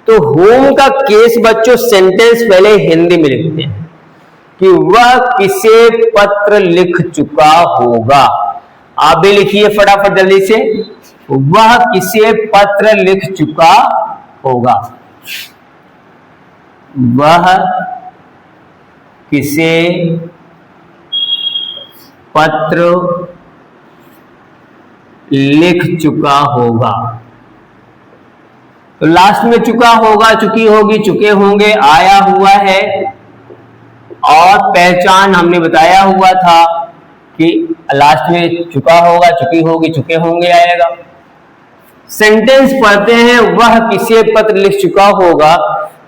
तो whom का केस बच्चों सेंटेंस पहले हिंदी में लिखते हैं कि वह किसे पत्र लिख चुका होगा। आप भी लिखिए फटाफट जल्दी से, वह किसे पत्र लिख चुका होगा। वह किसे पत्र लिख चुका होगा। तो लास्ट में चुका होगा, चुकी होगी, चुके होंगे आया हुआ है। और पहचान हमने बताया हुआ था कि लास्ट में चुका होगा, चुकी होगी, चुके होंगे आएगा। सेंटेंस पढ़ते हैं वह किसे पत्र लिख चुका होगा।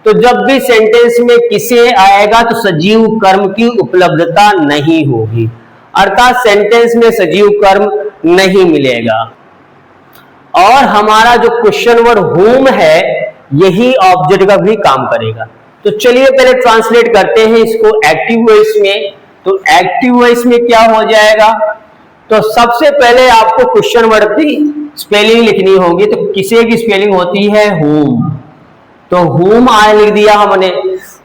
तो जब भी सेंटेंस में किसे आएगा तो सजीव कर्म की उपलब्धता नहीं होगी, अर्थात सेंटेंस में सजीव कर्म नहीं मिलेगा। और हमारा जो क्वेश्चन वर्ड whom है यही ऑब्जेक्ट का भी काम करेगा। तो चलिए पहले ट्रांसलेट करते हैं इसको एक्टिव वॉइस में। तो एक्टिव वॉइस में क्या हो जाएगा? तो सबसे पहले आपको क्वेश्चन वर्ड की स्पेलिंग लिखनी होगी। तो किसे की स्पेलिंग होती है whom। तो whom आए लिख दिया हमने।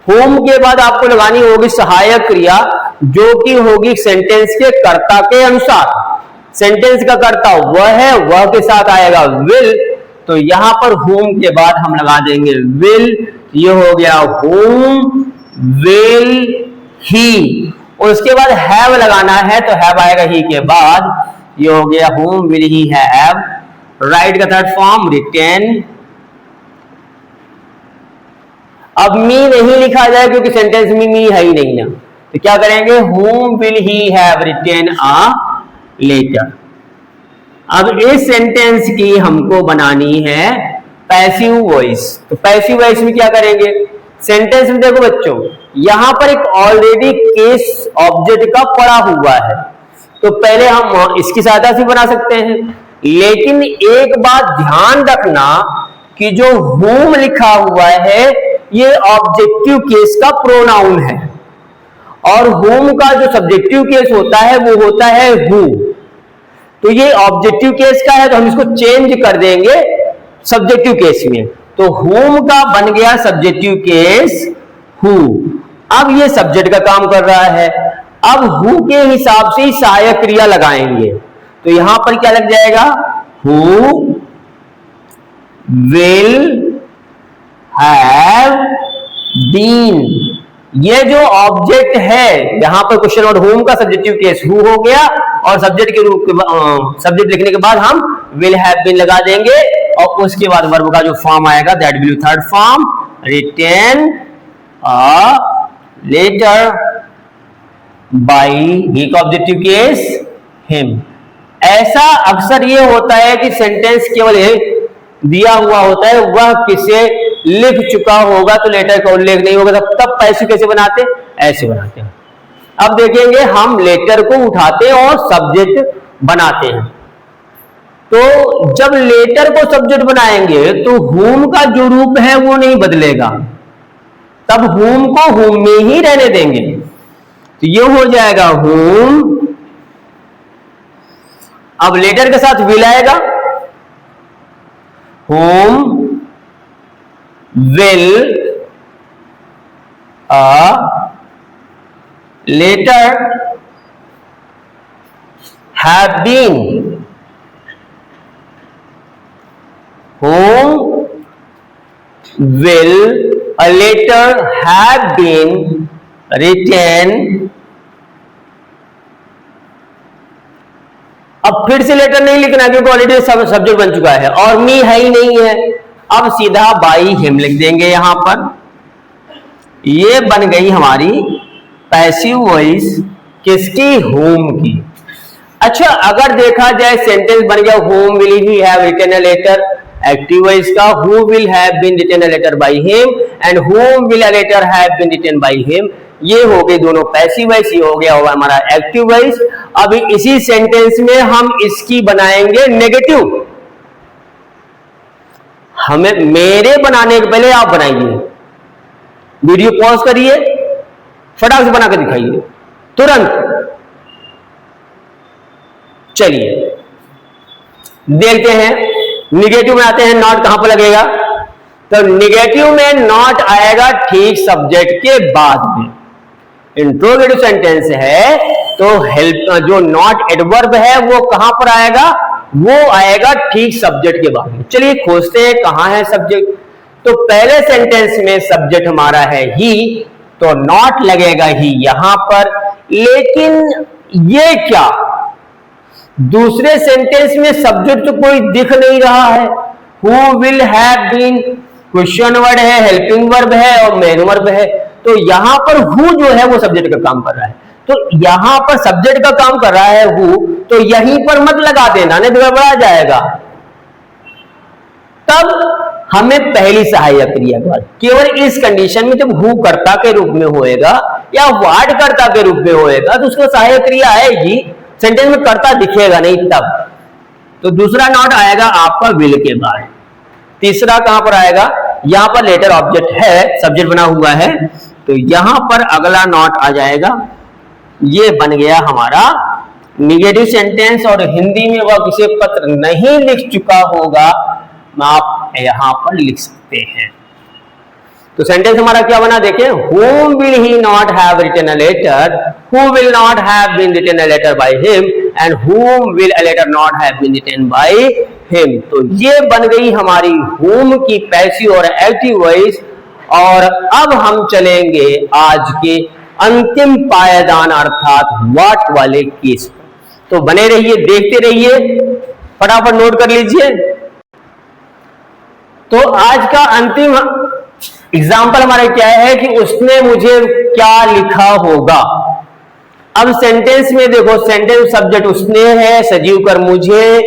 whom के बाद आपको लगानी होगी सहायक क्रिया जो कि होगी सेंटेंस के कर्ता के अनुसार। सेंटेंस का कर्ता वह है, वह के साथ आएगा will। तो यहां पर whom के बाद हम लगा देंगे will। ये हो गया whom will he। और उसके बाद have लगाना है तो have आएगा he के बाद। ये हो गया whom will he have। Right का थर्ड फॉर्म written। अब मी नहीं लिखा जाए क्योंकि सेंटेंस में मी है ही नहीं ना। तो क्या करेंगे? whom will he have written a letter। अब इस सेंटेंस की हमको बनानी है पैसिव वॉइस। तो पैसिव वॉइस में क्या करेंगे? सेंटेंस में देखो बच्चों, यहां पर एक ऑलरेडी केस ऑब्जेक्ट का पड़ा हुआ है। तो पहले हम इसकी सहायता से बना सकते हैं, लेकिन एक बात ध्यान रखना कि जो whom लिखा हुआ है ये ऑब्जेक्टिव केस का प्रोनाउन है और whom का जो सब्जेक्टिव केस होता है वो होता है who। तो ये ऑब्जेक्टिव केस का है तो हम इसको चेंज कर देंगे सब्जेक्टिव केस में। तो whom का बन गया सब्जेक्टिव केस who। अब ये सब्जेक्ट का काम कर रहा है। अब who के हिसाब से ही सहायक क्रिया लगाएंगे। तो यहां पर क्या लग जाएगा? who will have been। ये जो ऑब्जेक्ट है यहां पर क्वेश्चन वर्ड whom का सब्जेक्टिव केस who हो गया और सब्जेक्ट के रूप सब्जेक्ट लिखने के बाद हम will have been लगा देंगे और उसके बाद वर्ब का जो फॉर्म आएगा that will be third form written a letter by he का ऑब्जेक्टिव केस him। ऐसा अक्सर ये होता है कि सेंटेंस केवल दिया हुआ होता है वह किसे लिख चुका होगा तो लेटर का उल्लेख नहीं होगा। तब पैसिव कैसे बनाते? ऐसे बनाते हैं। अब देखेंगे हम लेटर को उठाते हैं और सब्जेक्ट बनाते हैं। तो जब लेटर को सब्जेक्ट बनाएंगे तो whom का जो रूप है वो नहीं बदलेगा, तब whom को whom में ही रहने देंगे। तो ये हो जाएगा whom। अब लेटर के साथ will आएगा, whom will a letter have been। whom will a letter have been written। अब फिर से लेटर नहीं लिखना क्योंकि ऑलरेडी सब्जेक्ट बन चुका है और मी है ही नहीं है। अब सीधा बाई हिम लिख देंगे। यहां पर ये बन गई हमारी पैसिव वॉइस किसकी? whom की। अच्छा, अगर देखा जाए सेंटेंस बन गया whom will he have written a letter, active voice का who will have been written a letter by him and whom will a letter have been written by him, ये हो गए दोनों पैसिव वॉइस, ये हो गया होगा हमारा एक्टिव वॉइस। अभी इसी सेंटेंस में हम इसकी बनाएंगे नेगेटिव। हमें मेरे बनाने के पहले आप बनाइए, वीडियो पॉज करिए, फटाक से बना कर दिखाइए तुरंत। चलिए देखते हैं, निगेटिव में आते हैं, नॉट कहां पर लगेगा? तो निगेटिव में नॉट आएगा ठीक सब्जेक्ट के बाद में। इंट्रोगेटिव सेंटेंस है तो हेल्प जो नॉट एडवर्ब है वो कहां पर आएगा? वो आएगा ठीक सब्जेक्ट के बाद में। चलिए खोजते हैं कहां है सब्जेक्ट। तो पहले सेंटेंस में सब्जेक्ट हमारा है ही, तो नॉट लगेगा ही यहां पर। लेकिन ये क्या, दूसरे सेंटेंस में सब्जेक्ट तो कोई दिख नहीं रहा है। Who will have been question word है, हेल्पिंग वर्ब है और मेन वर्ब है। तो यहां पर हु जो है वो सब्जेक्ट का काम कर रहा है। तो यहां पर सब्जेक्ट का काम कर रहा है हु, तो यहीं पर मत लगा देना, नहीं तो गड़बड़ा जाएगा। तब हमें पहली सहायक क्रिया का केवल इस कंडीशन में जब हु कर्ता के रूप में होएगा या वार्ड कर्ता के रूप में होएगा तो उसको सहायक क्रिया आएगी, सेंटेंस में कर्ता दिखेगा नहीं तब। तो दूसरा नॉट आएगा आपका विल के बाद। तीसरा कहां पर आएगा? यहां पर लेटर ऑब्जेक्ट है, सब्जेक्ट बना हुआ है, तो यहां पर अगला नॉट आ जाएगा। ये बन गया हमारा निगेटिव सेंटेंस। और हिंदी में वह किसी पत्र नहीं लिख चुका होगा, आप यहां पर लिख सकते हैं। तो सेंटेंस हमारा क्या बना देखें, whom will he not have written a letter, who will not have been written a letter by him and whom will a letter not have been written by him। तो ये बन गई हमारी whom की पैसिव और active voice. और अब हम चलेंगे आज के अंतिम पायदान अर्थात what वाले केस पर। तो बने रहिए, देखते रहिए, फटाफट नोट कर लीजिए। तो आज का अंतिम एग्जाम्पल हमारा क्या है कि उसने मुझे क्या लिखा होगा। अब सेंटेंस में देखो, सेंटेंस सब्जेक्ट उसने है, सजीव कर मुझे,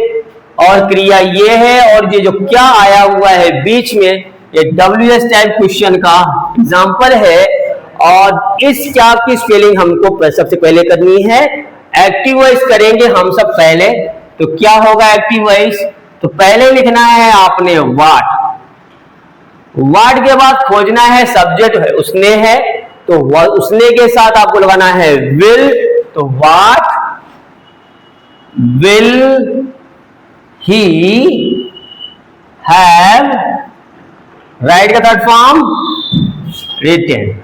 और क्रिया ये है, और ये जो क्या आया हुआ है बीच में ये WS टाइप क्वेश्चन का एग्जाम्पल है। और इस क्या की स्पेलिंग हमको सबसे पहले करनी है, एक्टिव वॉइस करेंगे हम सब पहले। तो क्या होगा एक्टिव वॉइस? तो पहले लिखना है आपने वाट, वाट के बाद खोजना है सब्जेक्ट है उसने है, तो उसने के साथ आपको लगाना है विल। तो what will he have, write का थर्ड फॉर्म रिटन।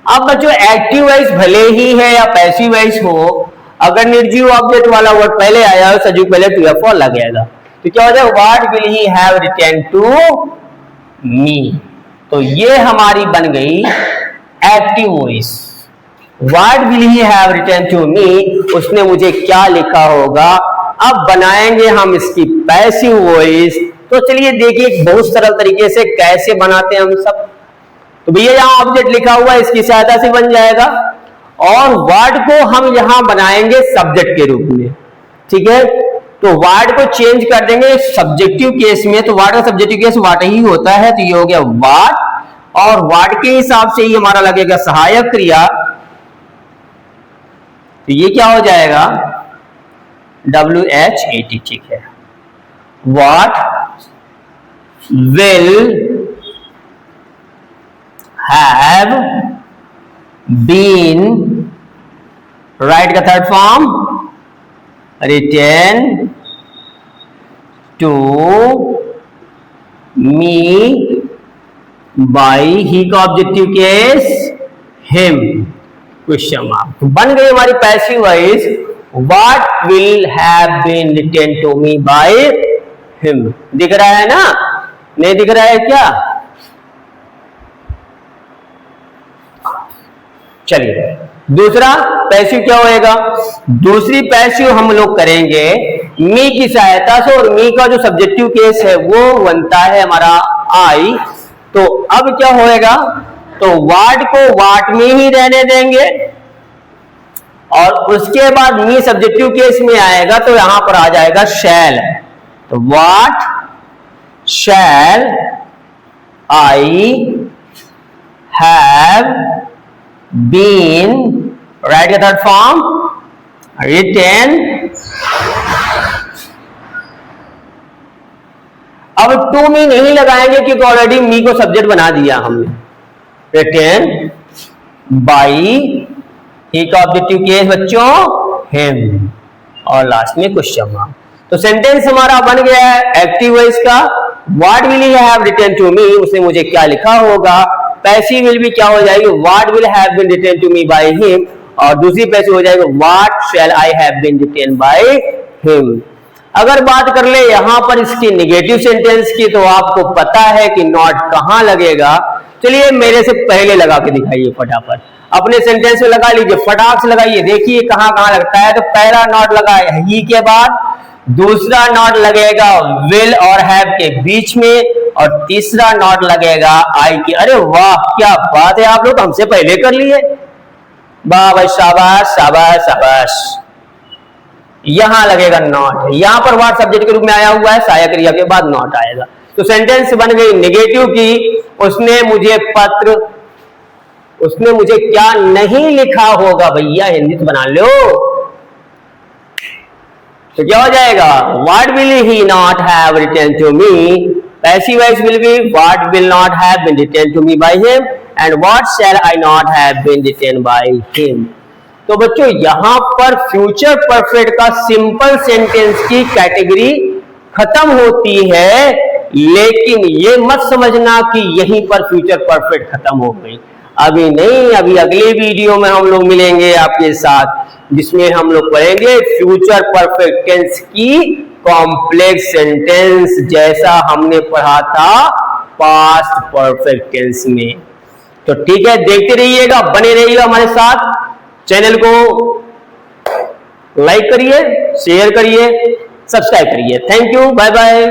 अब बच्चों एक्टिव वॉइस भले ही है या पैसिव वॉइस हो, अगर निर्जीव ऑब्जेक्ट वाला वर्ड पहले आया सजीव पहले तो यह फॉल लग जाएगा। तो क्या हो जाएगा, what will he have written to me. तो ये हमारी बन गई active voice. What will he have written to me, उसने मुझे क्या लिखा होगा। अब बनाएंगे हम इसकी पैसिव वॉइस। तो चलिए देखिए बहुत सरल तरीके से कैसे बनाते हैं हम सब। तो भैया यहां ऑब्जेक्ट लिखा हुआ है, इसकी सहायता से बन जाएगा। और वर्ड को हम यहां बनाएंगे सब्जेक्ट के रूप में, ठीक है। तो वर्ड को चेंज कर देंगे सब्जेक्टिव केस में। तो वर्ड का सब्जेक्टिव केस वाट ही होता है, तो ये हो गया वाट। और वर्ड के हिसाब से ही हमारा लगेगा सहायक क्रिया। तो ये क्या हो जाएगा, WHAT, ठीक है। What will have been, write का third form written to me by he का objective case him, question mark. तो बन गई हमारी passive voice, what will have been written to me by him. दिख रहा है ना, नहीं दिख रहा है क्या? चलिए दूसरा पैसिव क्या होएगा, दूसरी पैसिव हम लोग करेंगे मी की सहायता से। और मी का जो सब्जेक्टिव केस है वो बनता है हमारा आई। तो अब क्या होएगा, तो वाट को वाट में ही रहने देंगे, और उसके बाद मी सब्जेक्टिव केस में आएगा तो यहां पर आ जाएगा शैल। तो what shall I have been, write का थर्ड फॉर्म रिटेन। अब टू मी नहीं लगाएंगे क्योंकि ऑलरेडी मी को सब्जेक्ट बना दिया हमने। रिटेन बाई ही का ऑब्जेक्टिव केस बच्चों हिम, और लास्ट में क्वेश्चन मार्क। तो सेंटेंस हमारा बन गया है एक्टिव वॉइस का। What will he have written to me, उसने मुझे क्या लिखा होगा। पैसिव विल भी क्या हो जाएगी, what will have been written to me by him, और दूसरी पैसिव हो जाएगी what shall I have been written by him. अगर बात कर ले यहां पर इसकी नेगेटिव सेंटेंस की, तो आपको पता है कि नॉट कहां लगेगा। चलिए मेरे से पहले लगा के दिखाइए फटाफट, अपने सेंटेंस में लगा लीजिए, फटाक से लगाइए, देखिए कहां कहां लगता है। तो पहला नॉट लगा है ही के बाद, दूसरा नॉट लगेगा विल और हैव के बीच में, और तीसरा नॉट लगेगा आई के। अरे वाह क्या बात है, आप लोग हमसे पहले कर लिए, वाह भाई शाबाश शाबाश शाबाश। यहां लगेगा नॉट, यहां पर व्हाट सब्जेक्ट के रूप में आया हुआ है, सहायक क्रिया के बाद नॉट आएगा। तो सेंटेंस बन गई नेगेटिव की, उसने मुझे पत्र, उसने मुझे क्या नहीं लिखा होगा, भैया हिंदी तो बना लो। तो क्या हो जाएगा, what will he not have written to me, passive voice will be what will not have been written to me by him, and what shall I not have been written by him. तो बच्चों यहां पर future perfect का simple sentence की category खत्म होती है, लेकिन ये मत समझना कि यहीं पर फ्यूचर परफेक्ट खत्म हो गई। अभी नहीं, अभी अगले वीडियो में हम लोग मिलेंगे आपके साथ, जिसमें हम लोग पढ़ेंगे फ्यूचर परफेक्ट टेंस की कॉम्प्लेक्स सेंटेंस, जैसा हमने पढ़ा था पास्ट परफेक्ट टेंस में। तो ठीक है, देखते रहिएगा, बने रहिएगा हमारे साथ। चैनल को लाइक करिए, शेयर करिए, सब्सक्राइब करिए। Thank you, bye bye.